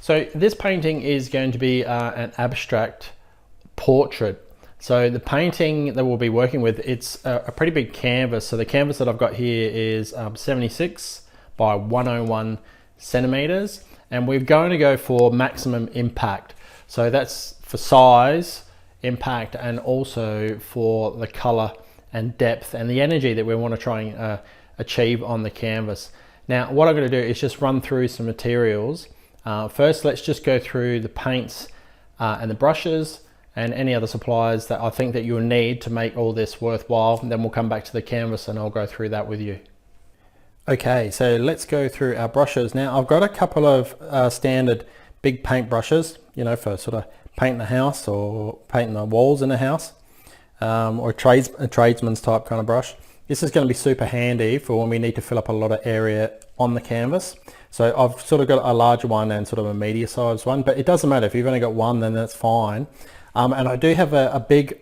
So this painting is going to be an abstract portrait. So the painting that we'll be working with, it's a pretty big canvas. So the canvas that I've got here is 76 by 101 centimeters, and we're going to go for maximum impact. So that's for size, impact, and also for the color and depth and the energy that we want to try and achieve on the canvas. Now what I'm going to do is just run through some materials. First, let's just go through the paints and the brushes and any other supplies that I think that you'll need to make all this worthwhile. And then we'll come back to the canvas and I'll go through that with you. Okay, so let's go through our brushes. Now I've got a couple of standard big paint brushes, you know, for sort of painting the house or painting the walls in a house, or a tradesman's type kind of brush. This is going to be super handy for when we need to fill up a lot of area on the canvas. So I've sort of got a larger one and sort of a medium sized one, but it doesn't matter if you've only got one, then that's fine. And I do have a big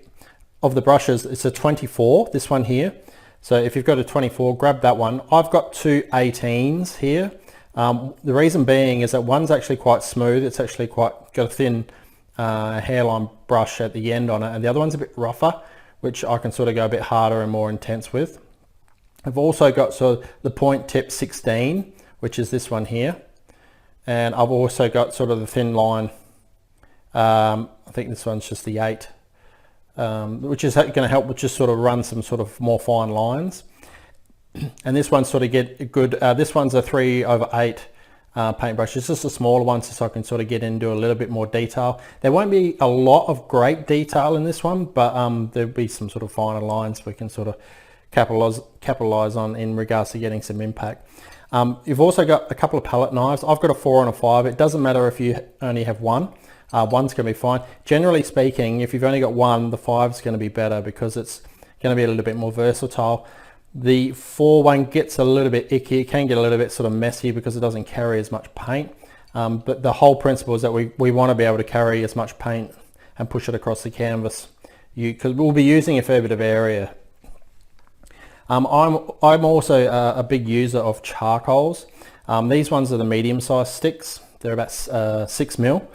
of the brushes. It's a 24, this one here. So if you've got a 24, grab that one. I've got two 18s here. The reason being is that one's actually quite smooth. It's actually got a thin hairline brush at the end on it, and the other one's a bit rougher, which I can sort of go a bit harder and more intense with. I've also got sort of the point tip 16, which is this one here. And I've also got sort of the thin line, I think this one's just the 8, which is going to help with just sort of run some sort of more fine lines. And this one sort of get good, this one's a 3/8 paintbrush. It's just a smaller one, so I can sort of get into a little bit more detail. There won't be a lot of great detail in this one, but there'll be some sort of finer lines we can sort of capitalize on in regards to getting some impact. You've also got a couple of palette knives. I've got a 4 and a 5. It doesn't matter if you only have one. One's going to be fine. Generally speaking, if you've only got one, the 5's going to be better because it's going to be a little bit more versatile. The 4 one gets a little bit icky. It can get a little bit sort of messy because it doesn't carry as much paint. But the whole principle is that we want to be able to carry as much paint and push it across the canvas. Because we'll be using a fair bit of area. I'm also a big user of charcoals. These ones are the medium-sized sticks. They're about 6 mil.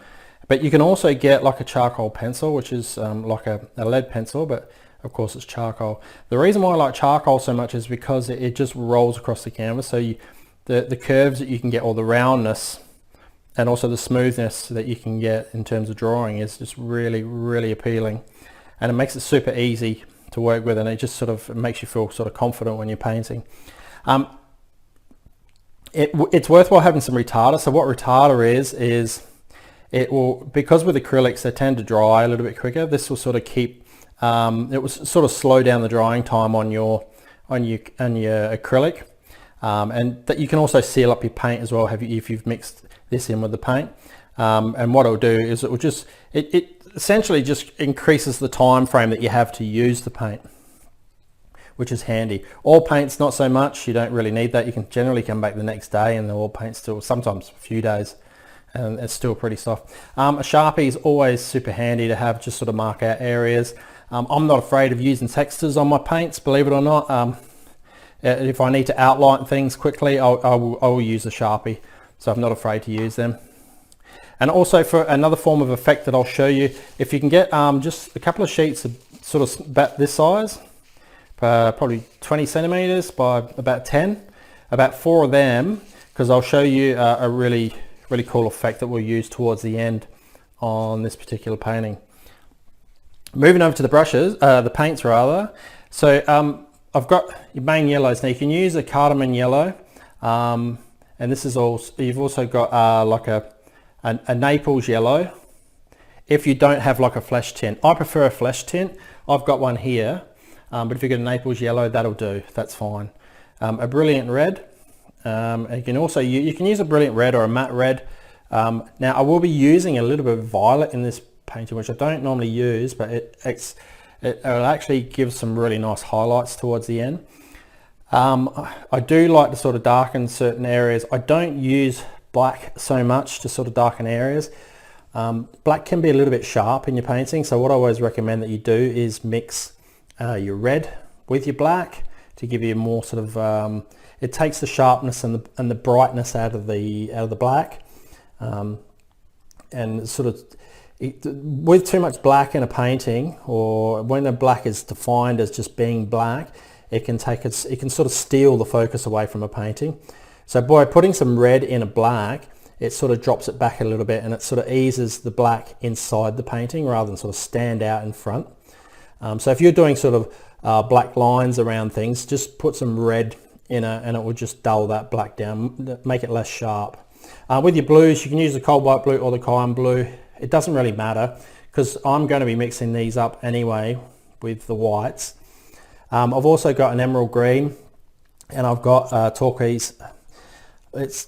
But you can also get like a charcoal pencil, which is like a lead pencil, but of course it's charcoal. The reason why I like charcoal so much is because it just rolls across the canvas. So the curves that you can get, or the roundness, and also the smoothness that you can get in terms of drawing is just really, really appealing. And it makes it super easy to work with, and it just sort of makes you feel sort of confident when you're painting. It's worthwhile having some retarder. So what retarder is it will, because with acrylics they tend to dry a little bit quicker. This will sort of keep it will sort of slow down the drying time on your acrylic, and that you can also seal up your paint as well if you've mixed this in with the paint. And what it'll do is it essentially just increases the time frame that you have to use the paint, which is handy. Oil paint's not so much. You don't really need that. You can generally come back the next day and the oil paint's still, sometimes a few days, and it's still pretty soft. A Sharpie is always super handy to have, just sort of mark out areas. I'm not afraid of using textures on my paints, believe it or not. If I need to outline things quickly, I will use a Sharpie, so I'm not afraid to use them. And also for another form of effect that I'll show you, if you can get just a couple of sheets of sort of about this size, probably 20 centimeters by about 10, about 4 of them, because I'll show you a really cool effect that we'll use towards the end on this particular painting. Moving over to the brushes, the paints rather. So I've got your main yellows. Now you can use a cardamom yellow, and this is also, you've also got like a Naples yellow, if you don't have like a flesh tint. I prefer a flesh tint. I've got one here, but if you get a Naples yellow, that'll do, that's fine. A brilliant red, and you can also you can use a brilliant red or a matte red. Now I will be using a little bit of violet in this painting, which I don't normally use, but it'll actually give some really nice highlights towards the end. I do like to sort of darken certain areas. I don't use black so much to sort of darken areas. Black can be a little bit sharp in your painting, so what I always recommend that you do is mix your red with your black to give you more sort of it takes the sharpness and the brightness out of the black. and sort of with too much black in a painting, or when the black is defined as just being black, it can sort of steal the focus away from a painting. So by putting some red in a black, it sort of drops it back a little bit, and it sort of eases the black inside the painting rather than sort of stand out in front. So if you're doing sort of black lines around things, just put some red in it and it will just dull that black down, make it less sharp. With your blues, you can use the cold white blue or the cyan blue. It doesn't really matter because I'm going to be mixing these up anyway with the whites. I've also got an emerald green, and I've got turquoise. It's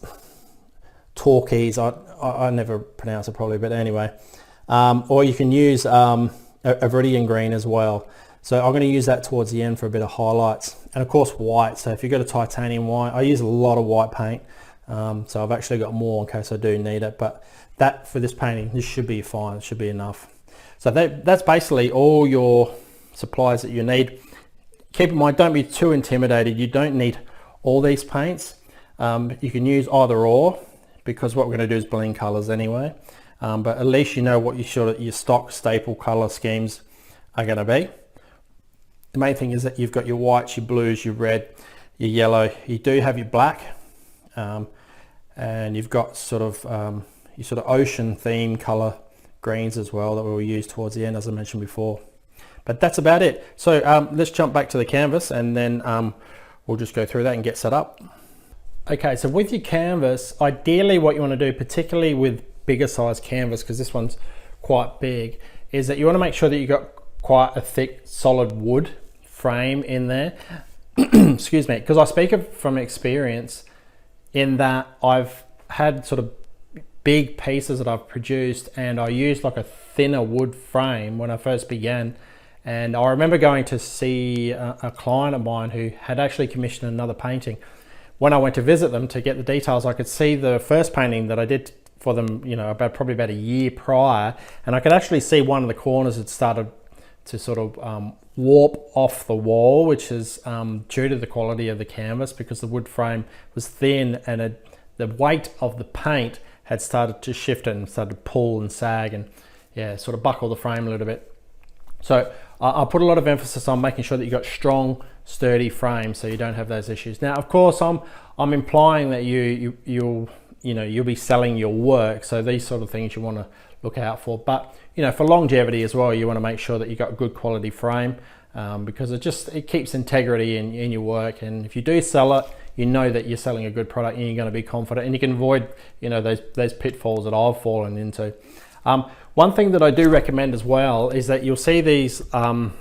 turquoise. I never pronounce it properly, but anyway. Or you can use a viridian green as well. So I'm going to use that towards the end for a bit of highlights. And of course white. So if you've got a titanium white, I use a lot of white paint. So I've actually got more in case I do need it. But that for this painting, this should be fine. It should be enough. So that's basically all your supplies that you need. Keep in mind, don't be too intimidated. You don't need all these paints. You can use either or, because what we're going to do is blend colors anyway. But at least you know what your stock staple color schemes are going to be. The main thing is that you've got your whites, your blues, your red, your yellow. You do have your black, and you've got sort of your sort of ocean theme color greens as well that we'll use towards the end, as I mentioned before. But that's about it. So let's jump back to the canvas, and then we'll just go through that and get set up. Okay, so with your canvas, ideally what you want to do, particularly with bigger size canvas, because this one's quite big, is that you want to make sure that you've got quite a thick solid wood frame in there. Excuse me, because I speak from experience in that I've had sort of big pieces that I've produced, and I used like a thinner wood frame when I first began. And I remember going to see a client of mine who had actually commissioned another painting. When I went to visit them to get the details, I could see the first painting that I did for them, you know, probably about a year prior, and I could actually see one of the corners had started to sort of warp off the wall, which is due to the quality of the canvas, because the wood frame was thin, and the weight of the paint had started to shift and started to pull and sag and, yeah, sort of buckle the frame a little bit. So I put a lot of emphasis on making sure that you've got strong, sturdy frames so you don't have those issues. Now, of course, I'm implying that you'll be selling your work, so these sort of things you want to look out for. But you know, for longevity as well, you want to make sure that you've got a good quality frame, because it keeps integrity in your work. And if you do sell it, you know that you're selling a good product, and you're going to be confident, and you can avoid, you know, those pitfalls that I've fallen into. One thing that I do recommend as well is that you'll see these on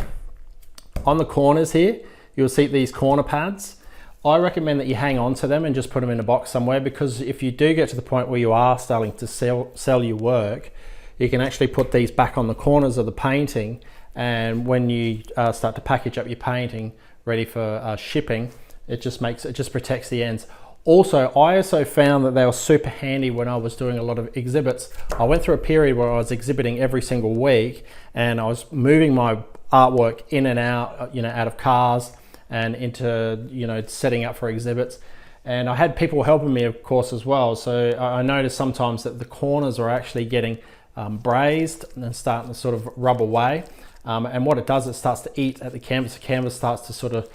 the corners here, you'll see these corner pads. I recommend that you hang on to them and just put them in a box somewhere, because if you do get to the point where you are starting to sell your work, you can actually put these back on the corners of the painting, and when you start to package up your painting ready for shipping, it just protects the ends. Also, I also found that they were super handy when I was doing a lot of exhibits. I went through a period where I was exhibiting every single week, and I was moving my artwork in and out, you know, out of cars and into, you know, setting up for exhibits. And I had people helping me, of course, as well. So I noticed sometimes that the corners are actually getting brazed and starting to sort of rub away. And what it does, it starts to eat at the canvas. The canvas starts to sort of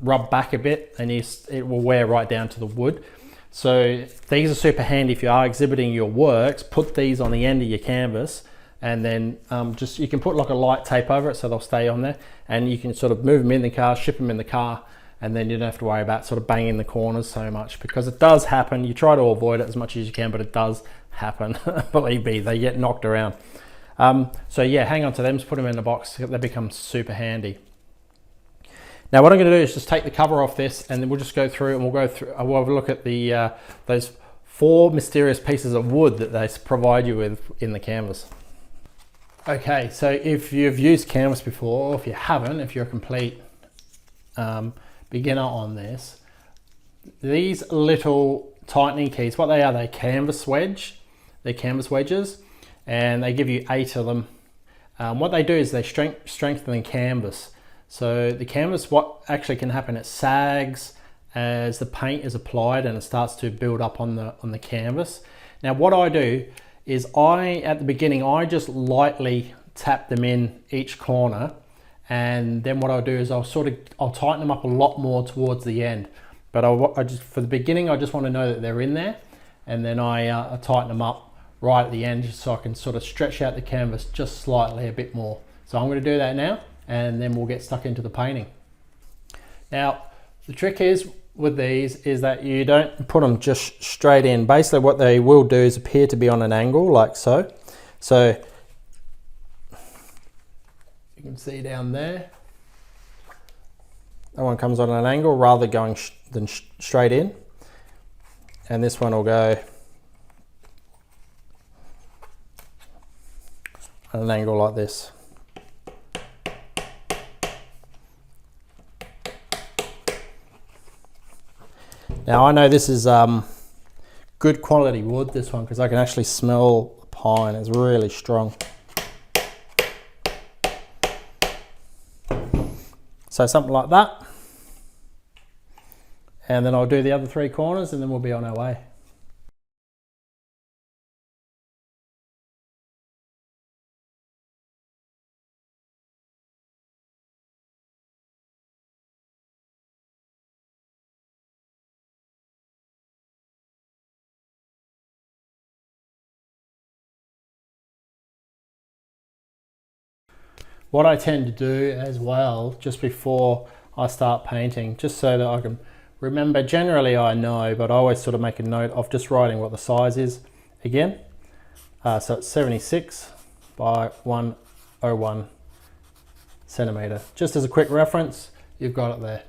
rub back a bit, and it will wear right down to the wood. So these are super handy if you are exhibiting your works. Put these on the end of your canvas, and then you can put like a light tape over it so they'll stay on there, and you can sort of move them in the car, ship them in the car, and then you don't have to worry about sort of banging the corners so much, because it does happen. You try to avoid it as much as you can, but it does happen. Believe me, they get knocked around. So yeah, hang on to them, just put them in the box. They become super handy. Now what I'm going to do is just take the cover off this, and then we'll just go through and we'll have a look at the those 4 mysterious pieces of wood that they provide you with in the canvas. Okay, so if you've used canvas before, or if you haven't, if you're a complete beginner on this, these little tightening keys, what they are, they're canvas wedges, and they give you 8 of them. What they do is they strengthen the canvas. So the canvas, what actually can happen, it sags as the paint is applied and it starts to build up on the canvas. Now what I do is at the beginning, I just lightly tap them in each corner, and then what I'll do is I'll tighten them up a lot more towards the end. But I just, for the beginning, I just want to know that they're in there, and then I tighten them up right at the end just so I can sort of stretch out the canvas just slightly a bit more. So I'm going to do that now, and then we'll get stuck into the painting. Now, the trick is with these is that you don't put them just straight in. Basically what they will do is appear to be on an angle like so. So you can see down there, that one comes on an angle rather than straight in, and this one will go on an angle like this. Now I know this is good quality wood, this one, because I can actually smell the pine. It's really strong. So something like that. And then I'll do the other 3 corners, and then we'll be on our way. What I tend to do as well, just before I start painting, just so that I can remember, generally I know, but I always sort of make a note of just writing what the size is again. So it's 76 by 101 centimeter. Just as a quick reference, you've got it there.